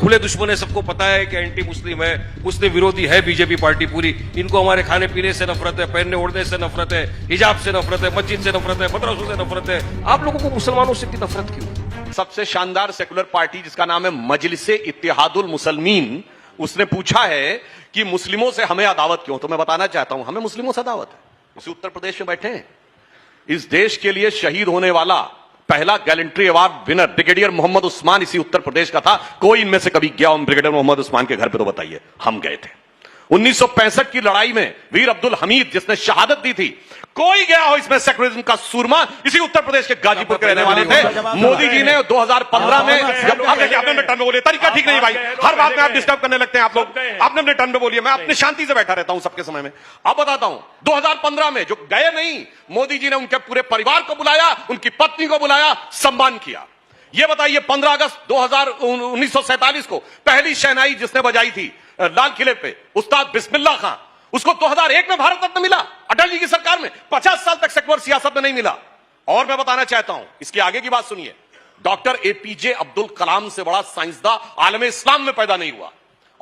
खुले दुश्मन है, सबको पता है कि एंटी मुस्लिम है, मुस्लिम विरोधी है बीजेपी पार्टी पूरी। इनको हमारे खाने पीने से नफरत है, पहनने ओढ़ने से नफरत है, हिजाब से नफरत है, मस्जिद से नफरत है, मदरसों से नफरत है। आप लोगों को मुसलमानों से इतनी नफरत क्यों? सबसे शानदार सेकुलर पार्टी जिसका नाम है मजलिसे इत्तेहादुल मुसलमीन, उसने पूछा है कि मुस्लिमों से हमें अदावत क्यों? तो मैं बताना चाहता हूं, हमें मुस्लिमों से अदावत है। इसी उत्तर प्रदेश में बैठे हैं, इस देश के लिए शहीद होने वाला पहला gallantry award winner brigadier Mohammad Usman इसी उत्तर प्रदेश का था। कोई इनमें से कभी गया ब्रिगेडियर मोहम्मद उस्मान के घर पे? तो बताइए, हम गए थे। 1965 की लड़ाई में वीर अब्दुल हमीद जिसने शहादत दी थी, कोई गया हो इसमें? सेकुलरिज्म का सूरमा इसी उत्तर प्रदेश के गाजीपुर के रहने वाले थे। मोदी जी ने 2015 में जब आपने अपने टर्न में बोले, तरीका ठीक नहीं भाई, हर बात में आप डिस्टर्ब करने लगते हैं आप लोग। आपने अपने टर्न में बोलिए, मैं अपनी शांति से बैठा रहता हूं सबके समय में। अब बताता हूं, 2015 में जो गए नहीं, मोदी जी ने उनके पूरे परिवार को बुलाया, उनकी पत्नी को बुलाया, सम्मान किया। ये बताइए, 15 अगस्त 1947 को पहली शहनाई जिसने बजाई थी लाल किले पे, उस्ताद बिस्मिल्लाह खां, उसको 2001 में भारत रत्न मिला अटल जी की सरकार में। 50 साल तक सेकुलर सियासत में नहीं मिला। और मैं बताना चाहता हूं, इसके आगे की बात सुनिए, डॉक्टर एपीजे अब्दुल कलाम से बड़ा साइंसदान आलम इस्लाम में पैदा नहीं हुआ।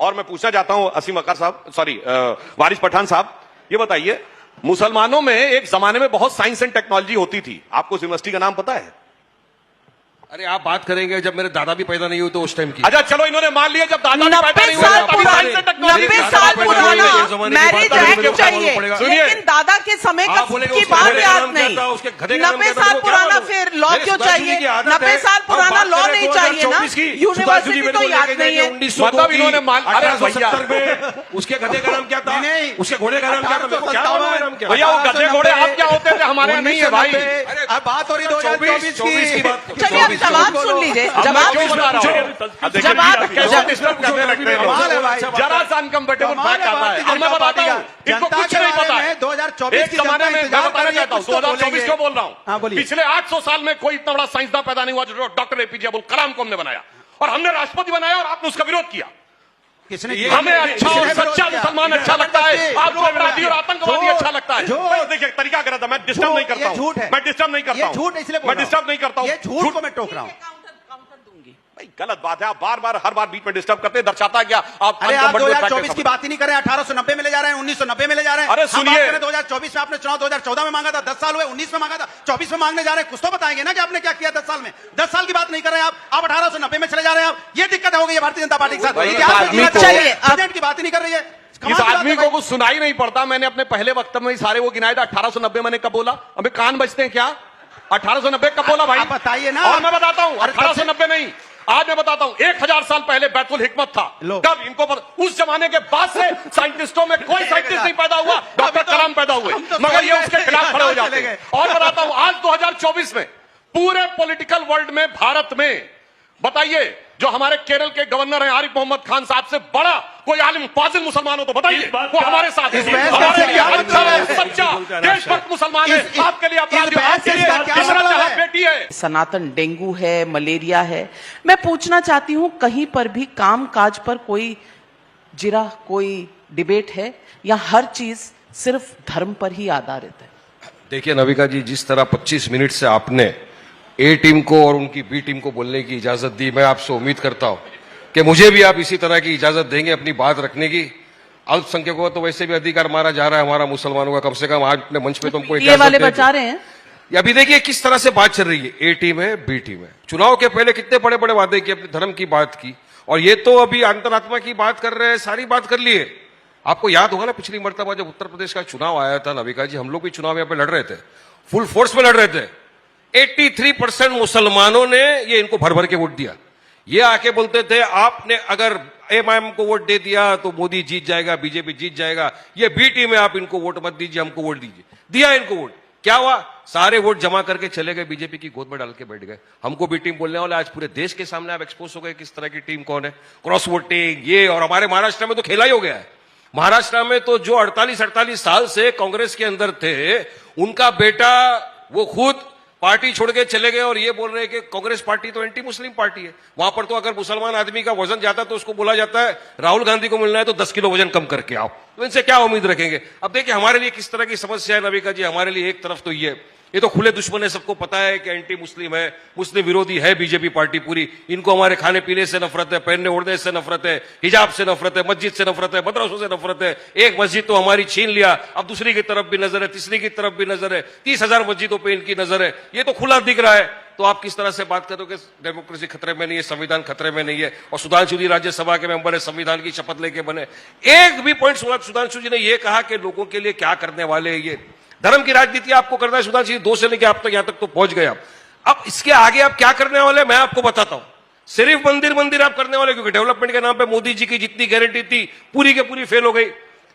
और मैं पूछना चाहता हूं असीम अकर साहब, वारिस पठान साहब, ये बताइए, मुसलमानों में एक जमाने में बहुत साइंस एंड टेक्नोलॉजी होती थी, आपको उस यूनिवर्सिटी का नाम पता है? अरे आप बात करेंगे जब मेरे दादा भी पैदा नहीं हुए तो उस टाइम की। अच्छा चलो, इन्होंने मान लिया जब दादा भी पैदा नहीं हुए, 90 साल पुराना मैरिज एक्ट चाहिए, लेकिन दादा के समय की बात याद नहीं। 90 साल पुराना फिर लॉ क्यों चाहिए? 90 साल पुराना लॉ नहीं चाहिए ना, यूनिवर्सिटी तो याद नहीं है। मतलब इन्होंने मान, अरे उसके गधे का नाम क्या था? उसके घोड़े का नाम क्या था? भैया वो गधे घोड़े आप क्या होते थे, हमारे यहाँ नहीं है भाई। बात हो रही 2024 की बात। चलिए जवाब सुन लीजिए, जवाब जरा सा अनकंफर्टेबल फैक्ट आता है। मैं बताता हूँ, इनको कुछ नहीं पता है। 2024 एक जमाने में मैं बताना चाहता हूँ, 2024 क्यों बोल रहा हूँ, पिछले 800 साल में कोई इतना बड़ा साइंसदान पैदा नहीं हुआ जो डॉक्टर एपीजे अब्दुल कलाम को हमने बनाया, और हमने राष्ट्रपति बनाया, और आपने उसका विरोध किया। हमें अच्छा और सच्चा मुसलमान अच्छा लगता है, आपको अपराधी और आतंकवादी अच्छा लगता है। देखिए तरीका गलत है, मैं डिस्टर्ब नहीं करता हूं, मैं डिस्टर्ब नहीं करता हूं, मैं डिस्टर्ब नहीं करता हूं। ये झूठ को मैं टोक रहा हूं। भाई गलत बात है, आप बार बार हर बार बीच में डिस्टर्ब करते हैं, दर्शाता है क्या आप? अरे आप 2024 की बात ही नहीं कर रहे हैं, 1890 में ले जा रहे हैं, 1990 में ले जा रहे हैं। अरे सुनिए, 2024 में आपने चुनाव 2014 में मांगा था, 10 साल हुए, 19 में मांगा था, 24 में मांगने जा रहे हैं। कुछ तो बताएंगे ना कि आपने क्या किया 10 साल में। 10 साल की बात नहीं कर रहे हैं आप 1890 में चले जा रहे हैं। आप ये दिक्कत हो गई है भारतीय जनता पार्टी के साथ। प्रेसिडेंट की बात ही नहीं कर रही है। इस आदमी को कुछ सुनाई नहीं पड़ता। मैंने अपने पहले वक्तव्य में सारे वो गिनाए थे। 1890 मैंने कब बोला? अबे कान बजते हैं क्या? 1890 कब बोला भाई? बताइए ना। और मैं बताता हूं, 1890 नहीं, आज मैं बताता हूं, 1000 साल पहले बैतुल हिकमत था। तब इनको उस जमाने के बाद से साइंटिस्टों में कोई साइंटिस्ट नहीं पैदा हुआ, डॉक्टर कलाम पैदा हुए, मगर ये उसके खिलाफ खड़े हो जाते हैं। और बताता हूं, आज 2024 में पूरे पॉलिटिकल वर्ल्ड में, भारत में, बताइए, जो हमारे केरल के गवर्नर हैं आरिफ मोहम्मद खान साहब से बड़ा कोई आलिम फाजिल मुसलमान हो तो बताइए, वो हमारे साथ है। हमारे लिए अच्छा और सच्चा देशभक्त मुसलमान है, आपके लिए अपराधी, आपके लिए इशरत बेटी है। सनातन डेंगू है, मलेरिया है। मैं पूछना चाहती हूँ, कहीं पर भी काम काज पर कोई जिरा, कोई डिबेट है, या हर चीज सिर्फ धर्म पर ही आधारित है? देखिए नविका जी, जिस तरह 25 मिनट से आपने ए टीम को और उनकी बी टीम को बोलने की इजाजत दी, मैं आपसे उम्मीद करता हूं कि मुझे भी आप इसी तरह की इजाजत देंगे अपनी बात रखने की। अल्पसंख्यकों को तो वैसे भी अधिकार मारा जा रहा है, हमारा मुसलमानों का, कम से कम आज अपने मंच पे तुमको ये वाले बचा रहे हैं। अभी देखिए किस तरह से बात चल रही है, ए टीम है, बी टीम है। चुनाव के पहले कितने बड़े बड़े वादे किए, अपने धर्म की बात की, और ये तो अभी अंतरात्मा की बात कर रहे हैं, सारी बात कर लिए। आपको याद होगा ना, पिछली मरतबा जब उत्तर प्रदेश का चुनाव आया था नविका जी, हम लोग भी चुनाव यहाँ पे लड़ रहे थे, फुल फोर्स में लड़ रहे थे। 83% मुसलमानों ने ये इनको भर भर के वोट दिया। ये आके बोलते थे, आपने अगर एमआईएम को वोट दे दिया तो मोदी जीत जाएगा, बीजेपी जीत जाएगा, ये बी टीम है, आप इनको वोट मत दीजिए, हमको वोट दीजिए। दिया इनको वोट, क्या हुआ? सारे वोट जमा करके चले गए, बीजेपी की गोद में डाल के बैठ गए। हमको बी टीम बोलने वाले आज पूरे देश के सामने आप एक्सपोज हो गए, किस तरह की टीम कौन है, क्रॉस वोटिंग ये। और हमारे महाराष्ट्र में तो खेला ही हो गया है। महाराष्ट्र में तो जो 48 साल से कांग्रेस के अंदर थे, उनका बेटा वो खुद पार्टी छोड़ के चले गए, और ये बोल रहे हैं कि कांग्रेस पार्टी तो एंटी मुस्लिम पार्टी है। वहां पर तो अगर मुसलमान आदमी का वजन जाता है तो उसको बोला जाता है, राहुल गांधी को मिलना है तो 10 किलो वजन कम करके आओ। तो इनसे क्या उम्मीद रखेंगे? अब देखिए हमारे लिए किस तरह की समस्या है नविका जी। हमारे लिए एक तरफ तो ये ये तो खुले दुश्मन है, सबको पता है कि एंटी मुस्लिम है, मुस्लिम विरोधी है बीजेपी पार्टी पूरी। इनको हमारे खाने पीने से नफरत है, पहनने ओढ़ने से नफरत है, हिजाब से नफरत है, मस्जिद से नफरत है, मदरसों से नफरत है। एक मस्जिद तो हमारी छीन लिया, अब दूसरी की तरफ भी नजर है, तीसरी की तरफ भी नजर है, 30,000 मस्जिदों पर इनकी नजर है। ये तो खुला दिख रहा है। तो आप किस तरह से बात करोगे डेमोक्रेसी खतरे में नहीं है, संविधान खतरे में नहीं है? और सुधांशु जी राज्यसभा के मेंबर है, संविधान की शपथ लेके बने। एक भी पॉइंट सुधांशु जी ने यह कहा कि लोगों के लिए क्या करने वाले हैं ये? धर्म की राजनीति आपको करना है सुधांशु जी, 2 से लेकर आप तक यहां तक तो पहुंच गए आप। अब इसके आगे आप क्या करने वाले मैं आपको बताता हूं। सिर्फ मंदिर आप करने वाले, क्योंकि डेवलपमेंट के नाम पे मोदी जी की जितनी गारंटी थी पूरी के पूरी फेल हो गई।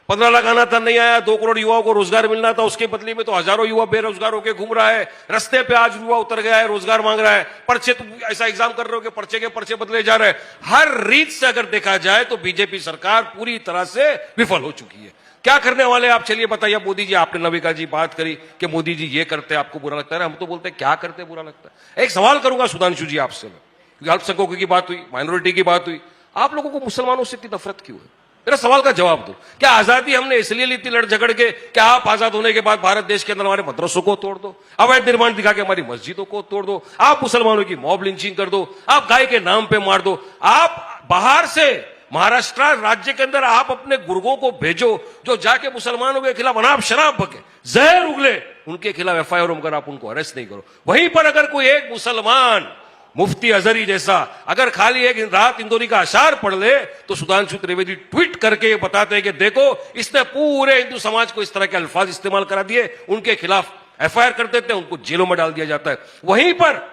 15 लाख आना था, नहीं आया। 2 करोड़ युवाओं को रोजगार मिलना था, उसके बदले में तो हजारों युवा बेरोजगार होकर घूम रहा है। रस्ते पे आज युवा उतर गया है, रोजगार मांग रहा है। पर्चे तो ऐसा एग्जाम कर रहे हो कि पर्चे के पर्चे बदले जा रहे हैं। हर रीत से अगर देखा जाए तो बीजेपी सरकार पूरी तरह से विफल हो चुकी है। क्या करने वाले आप चलिए बताइए। मोदी जी, आपने नविका जी बात करी कि मोदी जी ये करते आपको बुरा लगता है, हम तो बोलते हैं क्या करते बुरा लगता है। एक सवाल करूंगा सुधांशु जी आपसे, क्योंकि अल्पसंख्यकों की बात हुई, माइनॉरिटी की बात हुई, आप लोगों को मुसलमानों से इतनी नफरत क्यों है? मेरा सवाल का जवाब दो। क्या आजादी हमने इसलिए ली थी लड़ झगड़ के? क्या आप आजाद होने के बाद भारत देश के अंदर हमारे मदरसों को तोड़ दो, अवैध निर्माण दिखा के हमारी मस्जिदों को तोड़ दो, आप मुसलमानों की मॉब लिंचिंग कर दो, आप गाय के नाम पे मार दो, आप बाहर से महाराष्ट्र राज्य के अंदर आप अपने गुर्गों को भेजो जो जाके मुसलमानों के खिलाफ अनाप शराब बके, जहर उगले, उनके खिलाफ एफआईआर होकर आप उनको अरेस्ट नहीं करो। वहीं पर अगर कोई एक मुसलमान मुफ्ती अजहरी जैसा अगर खाली एक रात इंदौरी का अशार पढ़ ले तो सुधांशु त्रिवेदी ट्वीट करके ये बताते हैं कि देखो इसने पूरे हिंदू समाज को इस तरह के अल्फाज इस्तेमाल करा दिए, उनके खिलाफ एफआईआर कर देते हैं, उनको जेलों में डाल दिया जाता है। वहीं पर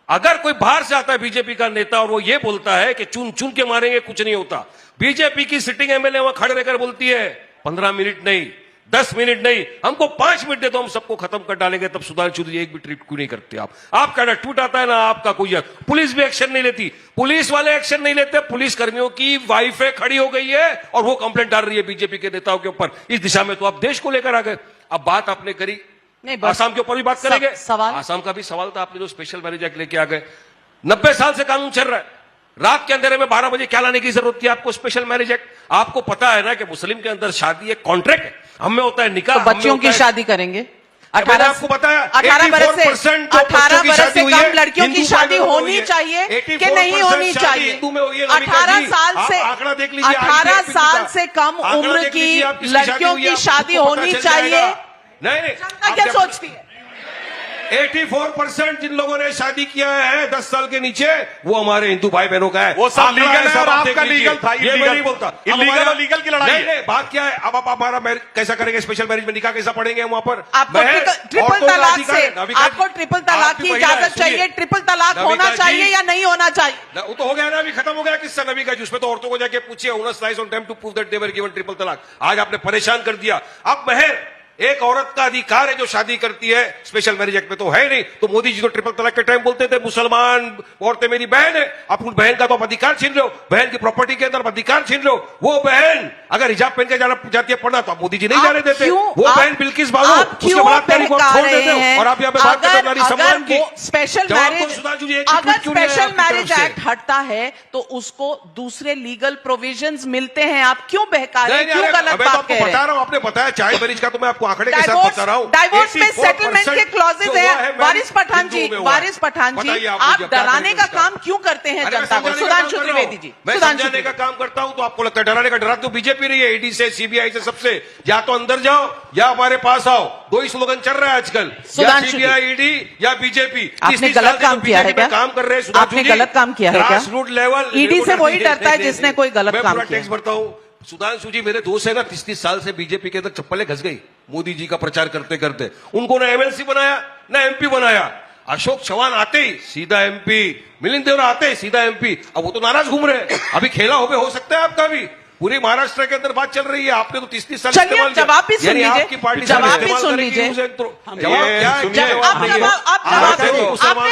अगर कोई बाहर से आता है बीजेपी का नेता और वो ये बोलता है कि चुन चुन के मारेंगे, कुछ नहीं होता, बीजेपी की सिटिंग एमएलए वहां खड़े रहकर बोलती है 15 मिनट नहीं, 10 मिनट नहीं, हमको 5 मिनट दे तो हम सबको खत्म कर डालेंगे, तब सुधांशु जी एक भी ट्वीट क्यों नहीं करते आप? आपका ना ट्वीट आता है ना आपका कोई, पुलिस भी एक्शन नहीं लेती, पुलिस वाले एक्शन नहीं लेते, पुलिस कर्मियों की वाइफे खड़ी हो गई है और वो कंप्लेंट डाल रही है बीजेपी के नेताओं के ऊपर। इस दिशा में तो आप देश को लेकर आ गए। अब बात आपने करी आसाम के ऊपर भी बात करेंगे, सवाल आसाम का भी सवाल था, आपने जो स्पेशल मैरिज एक्ट लेके आ गए। 90 साल से कानून चल रहा है, रात के अंधेरे में 12 बजे क्या लाने की जरूरत थी आपको स्पेशल मैरिज एक्ट? आपको पता है ना कि मुस्लिम के अंदर शादी एक कॉन्ट्रैक्ट है, हमें होता है निकाह, तो बच्चियों की शादी करेंगे। 18 आपको बताया 18 बरस से कम लड़कियों की शादी होनी चाहिए कि नहीं होनी चाहिए? 18 साल से कम उम्र की लड़कियों की शादी होनी चाहिए। नहीं, जनता क्या सोचती है? 84% जिन लोगों ने शादी किया है 10 साल के नीचे, वो हमारे हिंदू भाई बहनों का है। वो सब लीगल है और आप आपका लीगल था, ये मैं नहीं बोलता। इलीगल और लीगल की लड़ाई है। नहीं, बात क्या है, अब आप हमारा कैसा करेंगे स्पेशल मैरिज में, निकाह कैसा पढ़ेंगे वहां पर? आपको ट्रिपल तलाक से आपको ट्रिपल तलाक की इजाजत चाहिए, ट्रिपल तलाक होना चाहिए या नहीं होना चाहिए? वो तो हो गया ना, अभी खत्म हो गया किस्सा नबी का, जिसमें तो औरतों को जाके पूछिए उनस lies on time to prove that they were given triple talaq. आज आपने परेशान कर दिया। अब महर एक औरत का अधिकार है जो शादी करती है, स्पेशल मैरिज एक्ट में तो है नहीं। तो मोदी जी तो ट्रिपल तलाक के टाइम बोलते थे मुसलमान औरतें मेरी बहन है, आप उन बहन का तो आप अधिकार छीन रहे हो, बहन की प्रॉपर्टी के अंदर अधिकार छीन रहे हो। वो बहन अगर हिजाब पहन के जाना जाती है पढ़ना तो आप मोदी जी नहीं जाने देते। वो बहन बिल्किस बाबू उसके बलात्कारी को छोड़ देते हो, और आप यहाँ पे बात करते नारी सम्मान की। स्पेशल मैरिज एक्ट हटता है तो उसको दूसरे लीगल प्रोविजंस मिलते हैं, आप क्यों बहका रहे हैं? क्यों गलत बात कह रहे हैं? बता रहा हूं, आपने बताया चाइल्ड मैरिज का, तो मैं आपको आंकड़े के साथ बता रहा हूं। डाइवोर्स में सेटलमेंट के क्लॉजेज हैं। वारिस पठान जी, आप डराने का काम क्यों करते हैं जनता को? सुधांशु त्रिवेदी जी, मैं समझाने का काम करता हूं तो आपको लगता है डराने का? डराते तो बीजेपी रही है, ईडी से, सीबीआई से, सबसे। या तो अंदर जाओ या हमारे पास आओ, 2 ही स्लोगन चल रहा है आजकल, या सीबीआई, ईडी या बीजेपी। आपने गलत काम किया है क्या? काम कर रहे हैं, आपने गलत काम किया है क्या? ग्रास रूट लेवल ईडी से वही डरता है जिसने कोई गलत काम किया। टैक्स भरता हूं। सुधांशु जी मेरे दोस्त है ना, 30 साल से बीजेपी के अंदर चप्पलें घस गई मोदी जी का प्रचार करते करते। उनको ना एमएलसी बनाया ना एमपी बनाया। अशोक चौहान आते ही सीधा एमपी, मिलिंद देवरा आते ही सीधा एमपी। अब वो तो नाराज घूम रहे हैं। अभी खेला हो सकता है आपका भी। पूरे महाराष्ट्र के अंदर बात चल रही है, आपने तो 30 साल चलिए जवाब भी सुन लीजिए, आपकी पार्टी जवाब भी सुन लीजिए। आपने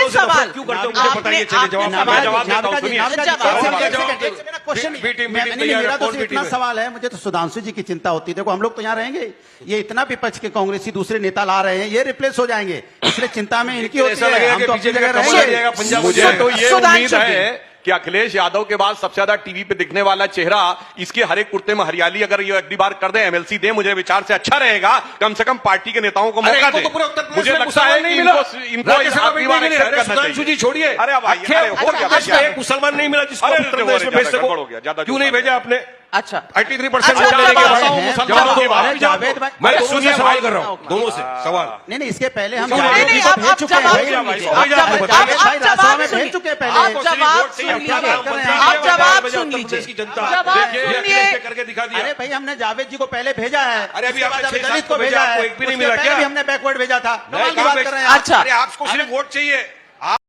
सवाल क्यों करते हो मुझे बताइए। चलिए मेरा तो इतना सवाल है, मुझे तो सुधांशु जी की चिंता होती है। देखो हम लोग तो यहाँ रहेंगे, ये इतना विपक्ष के कांग्रेसी दूसरे नेता ला रहे हैं, ये रिप्लेस हो जाएंगे, इसलिए चिंता में इनकी होती है। हम तो अपनी जगह रहेंगे। मुझे तो ये उम्मीद है कि अखिलेश यादव के बाद सबसे ज्यादा टीवी पे दिखने वाला चेहरा, इसके हर एक कुर्ते में हरियाली अगर ये अगली बार कर दे, एमएलसी दे, मुझे विचार से अच्छा रहेगा। कम से कम पार्टी के नेताओं को मौका दे। मुझे लगता है कि इनको अगली बार एक्सेप्ट करना चाहिए। छोड़िए, अरे भाई, अरे हो गया, एक मुसलमान नहीं मिला जिसको अरे उत्तर प्रदेश में भेज सको। क्यों नहीं भेजा आपने? अच्छा 83% अच्छा, जावेद भाई, मैं दोनों से सवाल कर रहा हूँ, दोनों से सवाल। नहीं, इसके पहले हम नहीं, जावेद नहीं, जी को आप भेज चुके हैं। जवाब जावेद सुनिए, भाई, आप रास्ता में सुनिए। भेज चुके हैं पहले। आप जवाब सुन लीजिए, आप जवाब सुन लीजिए, जवाब सुनिए। करके दिखा दिया। अरे भाई, हमने जावेद जी को पहले भेजा है। अरे अभी उसके बाद आपने अभी 6-7 दलित को को भेजा है। आपको एक भी नहीं उसके मिला पहले क्या? भी हमने बैकवर्ड भेजा था। नहीं, कमाल की बात कर रहे हैं आप। अच्छा। अरे आपको सिर्फ वोट चाहिए।